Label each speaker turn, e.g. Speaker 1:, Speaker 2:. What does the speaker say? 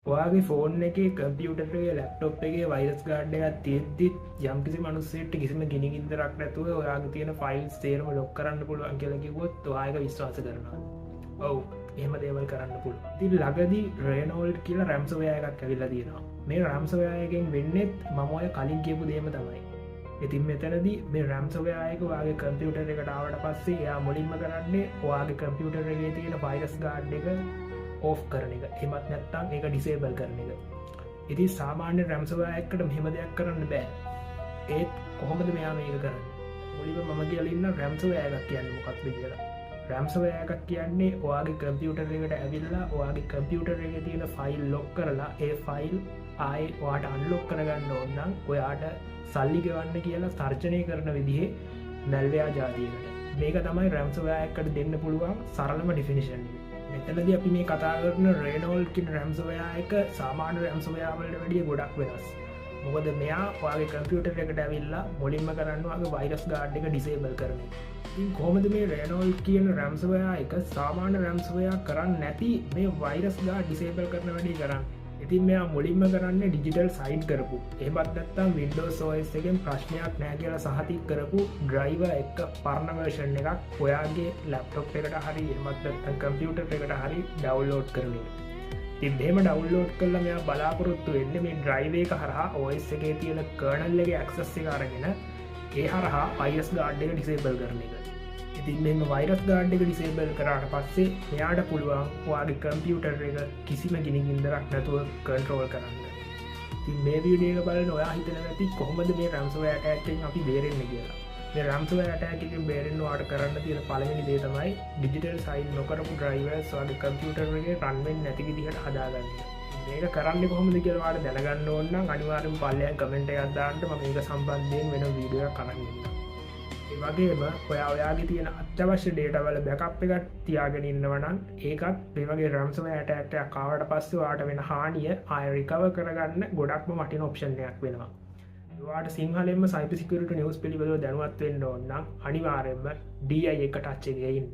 Speaker 1: ඔයාගේ ෆෝන් එක කම්පියුටරේ ලැප්ටොප් එකේ වයිරස් ගාඩ් එකක් තියෙද්දි යම්කිසි මනුස්සයෙක්ට කිසිම ගිනිගින්දරක් නැතුව ඔයාගේ තියෙන ෆයිල්ස් තේරම ලොක් කරන්න පුළුවන් කියලා කිව්වොත් ඔයා ඒක විශ්වාස කරනවා. ඔව් එහෙම දේවල් කරන්න පුළුවන්. ඉතින් ළඟදී රේනෝල්ඩ් කියලා රැම්සෝවයර් එකක් ඇවිල්ලා තියෙනවා. මේ රැම්සෝවයර් එකෙන් වෙන්නේ මම ඔය කලින් කියපු දේම තමයි. ඉතින් මෙතනදී මේ රැම්සෝවයර් එක ඔයාගේ කම්පියුටර් එකට ආවට පස්සේ එයා මුලින්ම කරන්නේ ඔයාගේ කම්පියුටර් එකේ තියෙන වයිරස් ගාඩ් එක ඕෆ් කරන එක. එහෙමත් නැත්නම් ඒක ඩිසේබල් කරන එක. ඉතින් සාමාන්‍ය රැම්සෝවයර් එකකට මෙහෙම දෙයක් කරන්න බෑ. ඒත් කොහොමද මෙයා මේක කරන්නේ? මුලින්ම මම කියලා ඉන්න රැම්සෝවයර් එකක් කියන්නේ මොකක්ද කියලා. රැම්සෝවයර් එකක් කියන්නේ ඔයාගේ කම්පියුටර් එකට ඇවිල්ලා ඔයාගේ කම්පියුටර් එකේ තියෙන ෆයිල් ලොක් කරලා ඒ ෆයිල් ආයේ ඔයාට අන්ලොක් කරගන්න ඕන නම් ඔයාට සල්ලි ගෙවන්න කියලා තර්ජනය කරන විදිහේ මැල්වෙයාර් ජාතියකට. මේක තමයි රැම්සෝවයර් එකකට දෙන්න පුළුවන් සරලම ඩිෆිනිෂන් එක. මෙතනදී අපි මේ කතා කරන රේනෝල්ඩ් කියන රැම්සෝවයර් එක සාමාන්‍ය රැම්සෝවයර් වලට වැඩිය ගොඩක් වෙනස්. මොකද මෙයා ඔයාගේ කම්පියුටර් එකට ඇවිල්ලා මුලින්ම කරන්න ඔයාගේ වයිරස් ගාඩ් එක ඩිසේබල් කරන එක. ඉතින් කොහොමද මේ රේනෝල්ඩ් කියන රැම්සෝවයර් එක සාමාන්‍ය රැම්සෝවයර් කරන්නේ නැති මේ වයිරස් ගාඩ් ඩිසේබල් කරන වැඩේ කරන්නේ? ඉතින් මෙයා මුලින්ම කරන්නේ ඩිජිටල් සයින් කරපු එහෙමත් නැත්නම් Windows OS එකෙන් ප්‍රශ්නයක් නැහැ කියලා සහතික කරපු ඩ්‍රයිවර් එක පරණ version එකක් ඔයාගේ ලැප්ටොප් එකට හරි එහෙමත් නැත්නම් කම්පියුටර් එකට හරි ඩවුන්ලෝඩ් කරන එක. ඉතින් එහෙම ඩවුන්ලෝඩ් කළා මෙයා බලාපොරොත්තු වෙන්නේ මේ ඩ්‍රයිවර් එක හරහා OS එකේ තියෙන කර්නල් එකේ ඇක්සස් එක අරගෙන ඒ හරහා වයිරස් ගාඩ් එක ඩිසේබල් කරන එක. ඉතින් මෙම වයිරස් ගාඩ් එක ඩිසේබල් කරාට පස්සේ මෙයාට පුළුවන් ඔයාගේ කම්පියුටර් එක කිසිම ගිනිගින්දරක් නැතුව කන්ට්‍රෝල් කරන්න. ඉතින් මේ වීඩියෝ එක බලන ඔයා හිතනවා ඇති කොහොමද මේ රැම්සෝවයර් ඇටැක් එකෙන් අපි බේරෙන්නේ කියලා. මේ රැම්සෝවයර් ඇටැක් එකෙන් බේරෙන්න ඔයාලට කරන්න තියෙන පළවෙනි දේ තමයි ඩිජිටල් සයින් නොකරපු ඩ්‍රයිවර්ස් ඔයාගේ කම්පියුටර් එකේ රන් වෙන්නේ නැති විදිහට හදාගන්න. මේක කරන්නේ කොහොමද කියලා ඔයාලට දැනගන්න ඕන නම් අනිවාර්යෙන්ම පල්ලෙහාන් කමෙන්ට් එකක් දාන්න. මම මේක සම්බන්ධයෙන් වෙන වීඩියෝ එකක් අරන් එන්නම්. වගේම ඔයාගේ තියෙන අත්‍යවශ්‍ය ඩේටවල බැකප් එකක් තියාගෙන ඉන්නවනම් ඒකත් මේ වගේ රැම්සෝවයර් ඇටැක් එකක් ආවට පස්සේ ඔයාට වෙන හානිය ආයෙ රිකවර් කරගන්න ගොඩක්ම වටින ඔප්ෂන් එකක් වෙනවා. ඔයාට සිංහලෙන්ම සයිබර් සිකියුරිටි නිවුස් පිළිබඳව දැනුවත් වෙන්න ඕන නම් අනිවාර්යයෙන්ම DI එක ටච් එකේ ඉන්න.